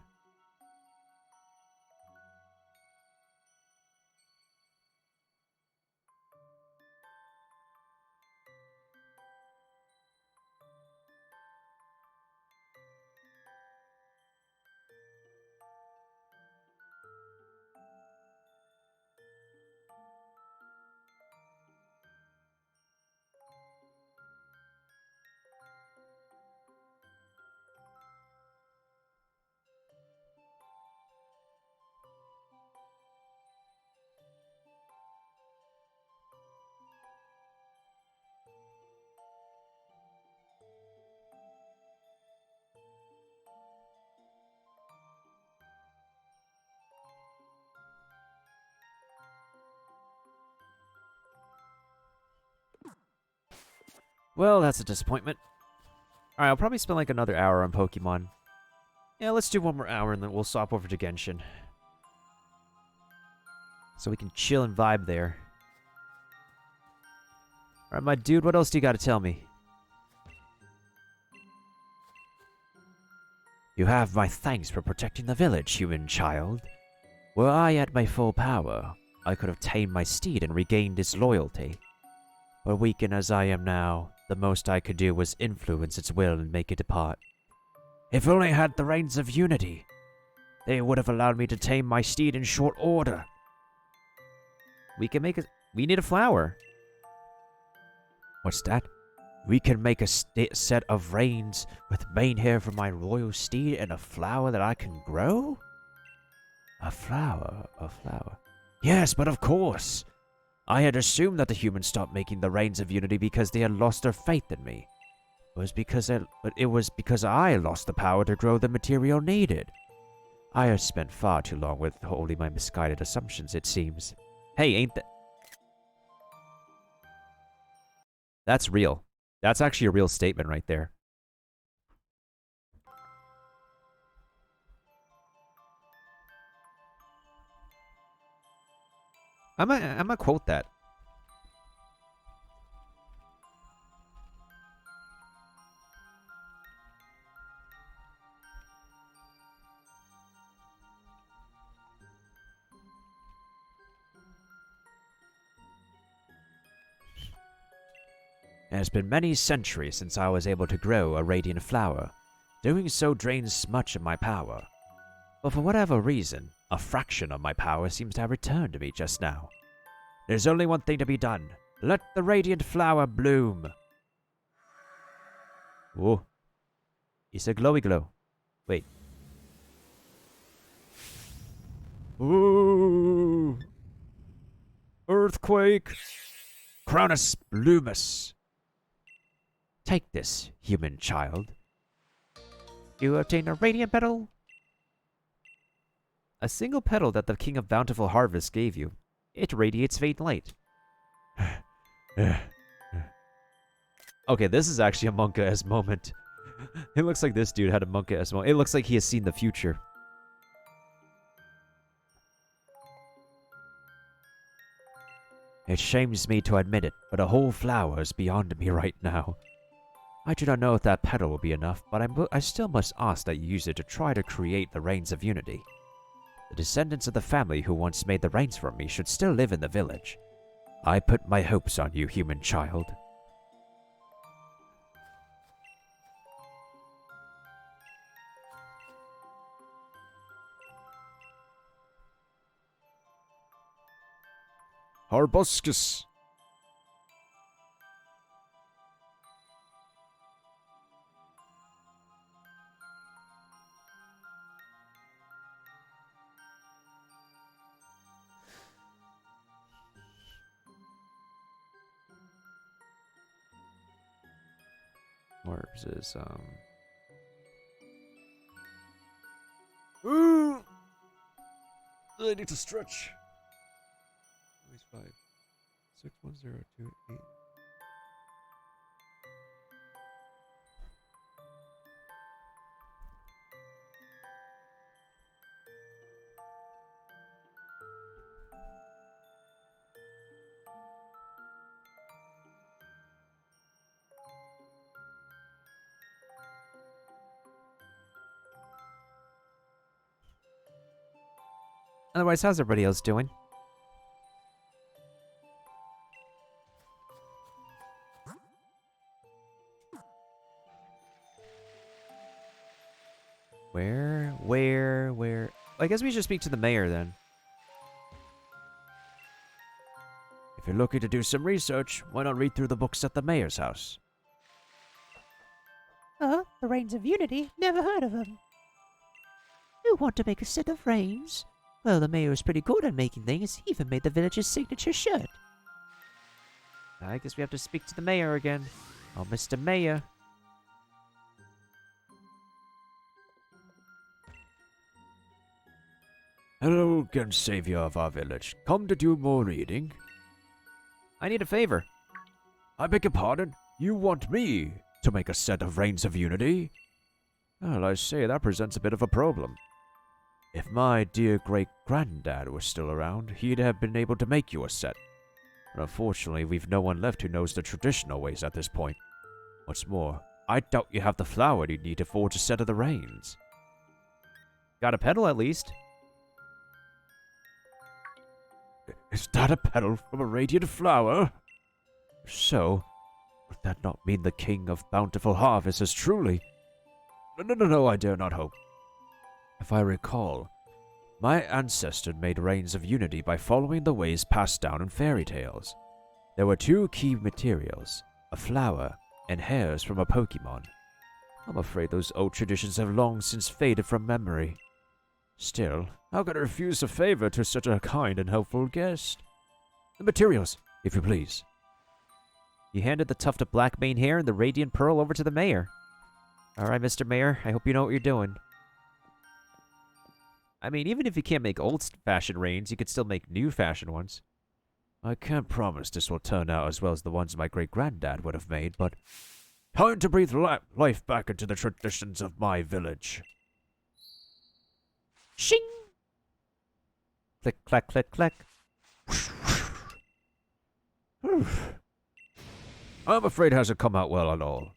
Well, that's a disappointment. Alright, I'll probably spend like another hour on Pokemon. Yeah, let's do one more hour and then we'll swap over to Genshin. So we can chill and vibe there. Alright, my dude, what else do you got to tell me? You have my thanks for protecting the village, human child. Were I at my full power, I could have tamed my steed and regained its loyalty. But weakened as I am now, the most I could do was influence its will and make it depart. If only I had the reins of unity, they would have allowed me to tame my steed in short order. We need a flower. What's that? We can make a set of reins with mane hair for my royal steed and a flower that I can grow? A flower. Yes, but of course. I had assumed that the humans stopped making the reins of unity because they had lost their faith in me. It was because I lost the power to grow the material needed. I have spent far too long withholding my misguided assumptions, it seems. Hey, ain't that... That's real. That's actually a real statement right there. I'm gonna quote that. It has been many centuries since I was able to grow a radiant flower. Doing so drains much of my power. But for whatever reason, a fraction of my power seems to have returned to me just now. There's only one thing to be done. Let the radiant flower bloom. Whoa. It's a glowy glow. Wait. Ooh. Earthquake. Cronus Bloomus. Take this, human child. You obtain a radiant petal. A single petal that the King of Bountiful Harvest gave you. It radiates faint light. Okay, this is actually a Monka-esque moment. It looks like this dude had a Monka-esque moment. It looks like he has seen the future. It shames me to admit it, but a whole flower is beyond me right now. I do not know if that petal will be enough, but I still must ask that you use it to try to create the reins of unity. The descendants of the family who once made the reins for me should still live in the village. I put my hopes on you, human child. Harbuscus. Orbs is, Ooh! I need to stretch. 5, 6, 1, 0, 2, 8. Otherwise, how's everybody else doing? Where? I guess we should speak to the mayor then. If you're looking to do some research, why not read through the books at the mayor's house? The Reigns of Unity? Never heard of them. You want to make a set of reins? Well, the mayor is pretty good at making things. He even made the village's signature shirt. I guess we have to speak to the mayor again. Oh, Mr. Mayor. Hello, again, savior of our village. Come to do more reading? I need a favor. I beg your pardon? You want me to make a set of Reigns of Unity? Well, I say that presents a bit of a problem. If my dear great-granddad was still around, he'd have been able to make you a set. But unfortunately, we've no one left who knows the traditional ways at this point. What's more, I doubt you have the flour you'd need to forge a set of the reins. Got a pedal at least. Is that a petal from a radiant flower? So, would that not mean the king of bountiful harvest is truly... No, I dare not hope. If I recall, my ancestor made Reigns of Unity by following the ways passed down in fairy tales. There were two key materials, a flower and hairs from a Pokemon. I'm afraid those old traditions have long since faded from memory. Still, how could I refuse a favor to such a kind and helpful guest? The materials, if you please. He handed the tuft of black mane hair and the radiant pearl over to the mayor. Alright, Mr. Mayor, I hope you know what you're doing. I mean, even if you can't make old-fashioned reins, you could still make new-fashioned ones. I can't promise this will turn out as well as the ones my great-granddad would have made, but... time to breathe life back into the traditions of my village. Shing! Click, clack, click, clack. I'm afraid it hasn't come out well at all.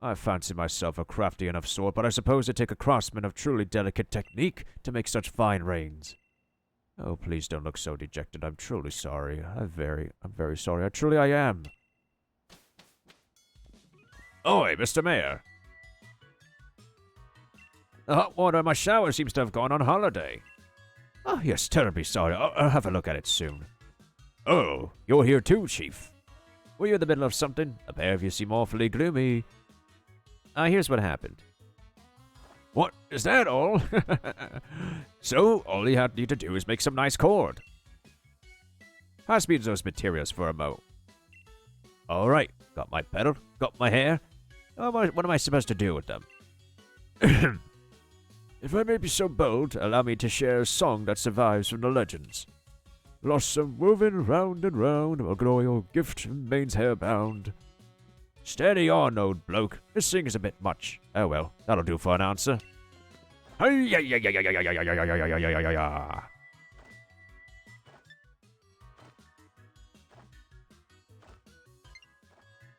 I fancy myself a crafty enough sort, but I suppose it take a craftsman of truly delicate technique to make such fine reins. Oh, please don't look so dejected. I'm truly sorry. I'm very sorry. I am. Oi, Mr. Mayor. The hot water in my shower seems to have gone on holiday. Oh, yes, terribly sorry. I'll have a look at it soon. Oh, you're here too, Chief. Were you in the middle of something? The pair of you seem awfully gloomy. Here's what happened. What? Is that all? So, all you need to do is make some nice cord. Pass me those materials for a mo. Alright, got my pedal, got my hair. What am I supposed to do with them? If I may be so bold, allow me to share a song that survives from the legends. Blossom woven round and round, a glorious gift in mane's hair bound. Steady on, old bloke. This thing is a bit much. Oh well, that'll do for an answer.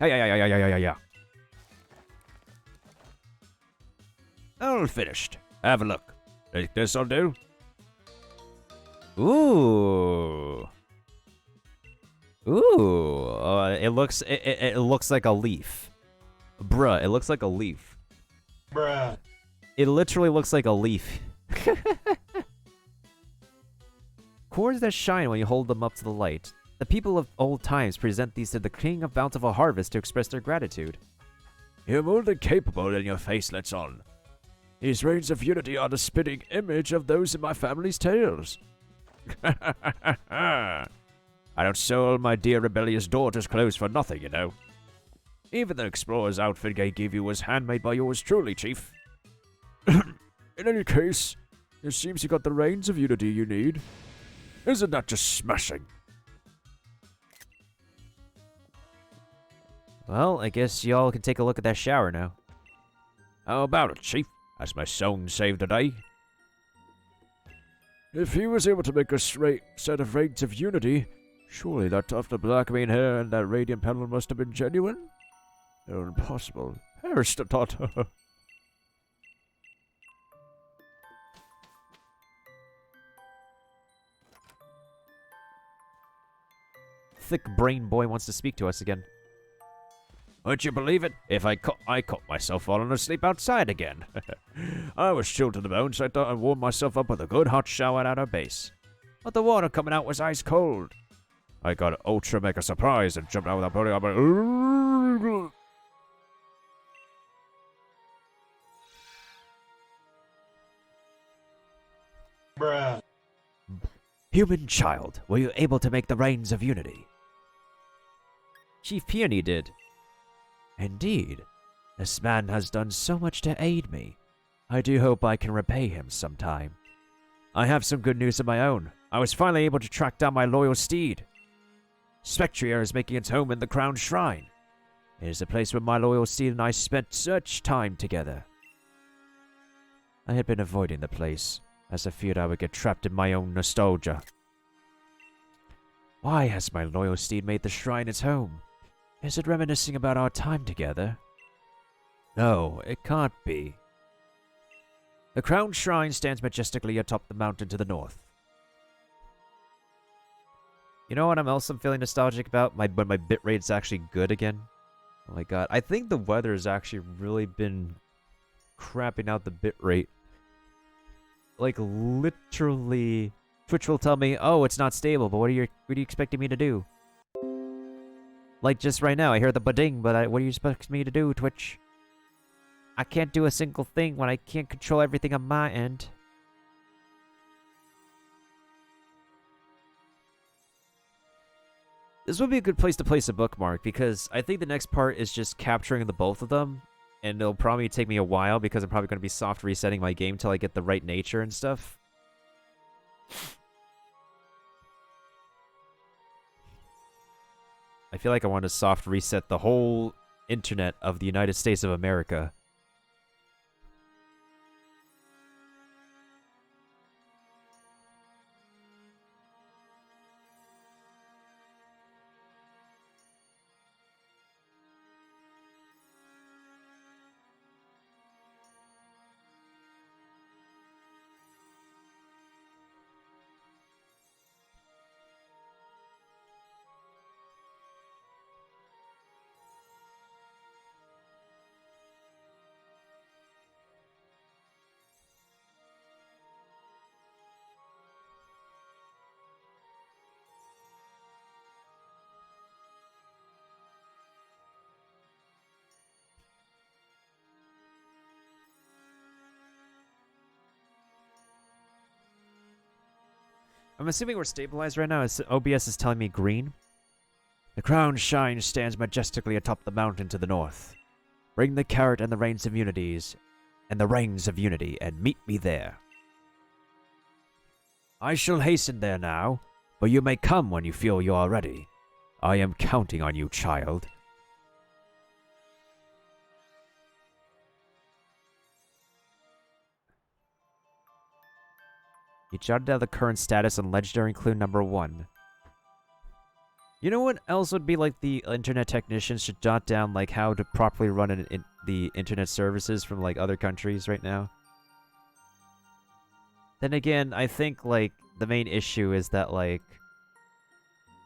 Yeah. All finished. Have a look. Think this'll do? Ooh. It looks like a leaf. Bruh, it looks like a leaf. Bruh. It literally looks like a leaf. Cords that shine when you hold them up to the light. The people of old times present these to the king of bountiful harvest to express their gratitude. You're more than capable in your face lets on. These reigns of unity are the spitting image of those in my family's tales. I don't sew my dear rebellious daughter's clothes for nothing, you know. Even the explorer's outfit I gave you was handmade by yours truly, Chief. In any case, it seems you got the reins of unity you need. Isn't that just smashing? Well, I guess y'all can take a look at that shower now. How about it, Chief? Has my son saved the day? If he was able to make a straight set of reins of unity, surely that tuft of black mane hair and that radiant petal must have been genuine? Oh, impossible. Perish the thought. thick brain boy wants to speak to us again. Would you believe it? I caught myself falling asleep outside again. I was chilled to the bone, so I thought I'd warm myself up with a good hot shower at our base. But the water coming out was ice cold. I got ultra mega surprised and jumped out without pulling up. Bruh. Human child, were you able to make the Reigns of Unity? Chief Peony did. Indeed. This man has done so much to aid me. I do hope I can repay him sometime. I have some good news of my own. I was finally able to track down my loyal steed. Spectria is making its home in the Crown Shrine. It is a place where my loyal steed and I spent such time together. I had been avoiding the place, as I feared I would get trapped in my own nostalgia. Why has my loyal steed made the shrine its home? Is it reminiscing about our time together? No, it can't be. The Crown Shrine stands majestically atop the mountain to the north. You know what I'm also feeling nostalgic about? When my bitrate's actually good again. Oh my god. I think the weather has actually really been crapping out the bitrate. Like, literally, Twitch will tell me, oh, it's not stable, but what are you expecting me to do? Like, just right now, I hear the ba-ding, but what do you expect me to do, Twitch? I can't do a single thing when I can't control everything on my end. This would be a good place to place a bookmark, because I think the next part is just capturing the both of them, and it'll probably take me a while, because I'm probably going to be soft resetting my game till I get the right nature and stuff. I feel like I want to soft reset the whole internet of the United States of America. I'm assuming we're stabilized right now. OBS is telling me green. The Crown Shrine stands majestically atop the mountain to the north. Bring the carrot and the reins of unities, and the reins of unity, and meet me there. I shall hasten there now, but you may come when you feel you are ready. I am counting on you, child. You jotted down the current status on legendary clue number 1. You know what else would be like the internet technicians should jot down like how to properly run the internet services from like other countries right now? Then again, I think like the main issue is that like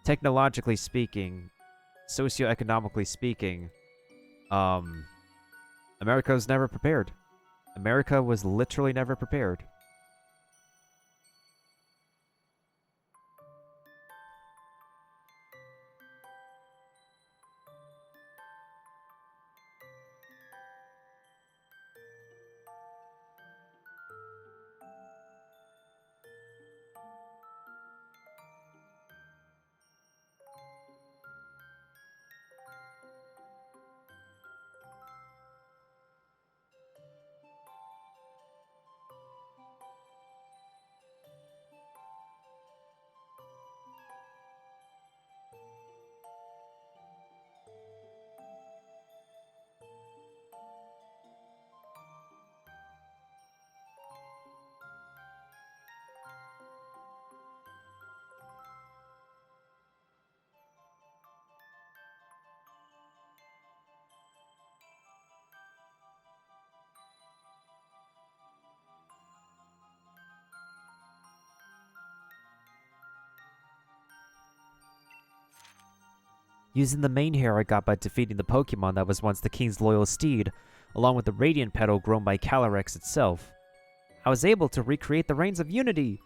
technologically speaking, socioeconomically speaking, America was never prepared. America was literally never prepared. Using the main hair I got by defeating the Pokemon that was once the King's loyal steed, along with the Radiant Petal grown by Calyrex itself, I was able to recreate the Reigns of Unity.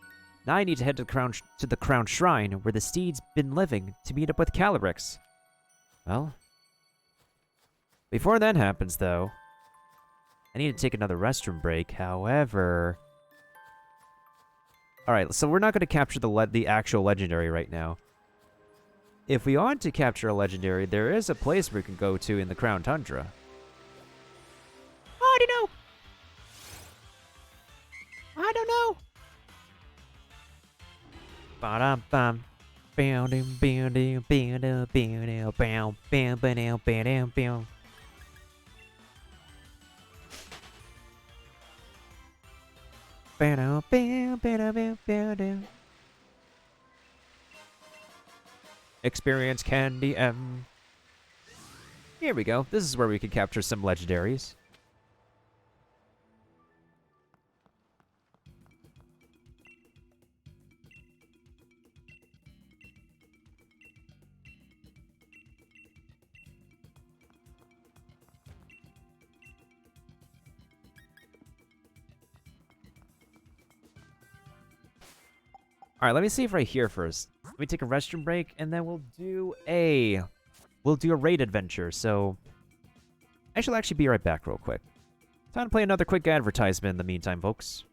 Now I need to head to the Crown Shrine, where the steed's been living, to meet up with Calyrex. Well, before that happens, though, I need to take another restroom break. However... Alright, so we're not going to capture the actual legendary right now. If we want to capture a legendary, there is a place we can go to in the Crown Tundra. I don't know. I don't know. Ba-dum-bum. Bow-dum-bow-dum-bow-dum-bow-dum-bow-dum-bow-dum-bow. Ba-dum-bow-bow-dum-bow-dum. Experience Candy M. Here we go. This is where we can capture some legendaries. Alright, let me see if right here first. Let me take a restroom break, and then we'll do a raid adventure. So, I shall actually be right back real quick. Time to play another quick advertisement in the meantime, folks.